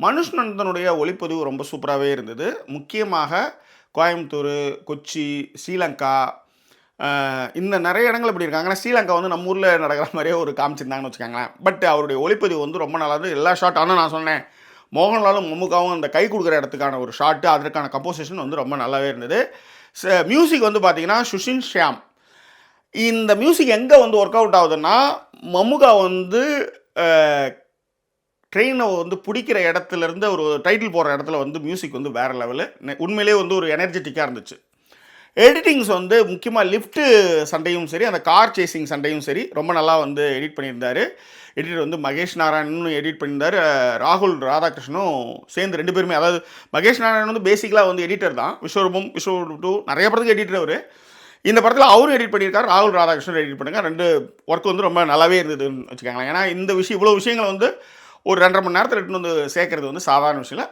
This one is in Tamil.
மனுஷ் நந்தனுடைய ஒளிப்பதிவு ரொம்ப சூப்பராகவே இருந்தது. முக்கியமாக கோயம்புத்தூர், கொச்சி, ஸ்ரீலங்கா இந்த நெறைய இடங்கள் இப்படி இருக்காங்க. ஆனா ஸ்ரீலங்கா வந்து நம்ம ஊர்ல நடக்கிற மாரியே ஒரு காமிச்சிருந்தாங்கன்னு வச்சுக்கோங்களேன். பட் அவருடைய ஒளிப்பதிவு வந்து ரொம்ப நல்லா இருந்தது. எல்லா ஷாட் ஆனா நான் சொன்னேன், மோகன்லாலும், மம்முக்காவும் அந்த கை குடுக்குற இடத்துக்கான ஒரு ஷாட்டு, அதற்கான கம்போசிஷன் வந்து ரொம்ப நல்லாவே இருந்தது. மியூசிக் வந்து பார்த்தீங்கன்னா, சுஷின் ஷியாம். இந்த மியூசிக் எங்க வந்து ஒர்க் அவுட் ஆகுதுன்னா, மம்முக்கா வந்து அ ட்ரெயினை வந்து பிடிக்கிற இடத்துலேருந்து ஒரு டைட்டில் போடுற இடத்துல வந்து மியூசிக் வந்து வேறு லெவலு. உண்மையிலேயே வந்து ஒரு எனர்ஜெட்டிக்காக இருந்துச்சு. எடிட்டிங்ஸ் வந்து முக்கியமாக லிஃப்ட்டு சண்டையும் சரி, அந்த கார் சேசிங் சண்டையும் சரி, ரொம்ப நல்லா வந்து எடிட் பண்ணியிருந்தார். எடிட்டர் வந்து மகேஷ் நாராயணனும் எடிட் பண்ணியிருந்தார். ராகுல் ராதாகிருஷ்ணனும் சேர்ந்து 2 பேருமே, அதாவது மகேஷ் நாராயணன் வந்து பேசிக்கலாக வந்து எடிட்டர் தான். விஸ்வரூபம், விஸ்வரூபம் 2 நிறைய படத்துக்கு எடிட்டர் அவர். இந்த படத்தில் அவரும் எடிட் பண்ணியிருக்காரு, ராகுல் ராதாகிருஷ்ணன் எடிட் பண்ணுங்க. 2 ஒர்க் வந்து ரொம்ப நல்லாவே இருந்ததுன்னு வச்சுக்கோங்களேன். ஏன்னா இந்த விஷயம், இவ்வளோ விஷயங்களை வந்து ஒரு 2.5 மணி நேரத்தில் எடுத்துன்னு வந்து சேர்க்கறது வந்து சாதாரண விஷயம் இல்லை.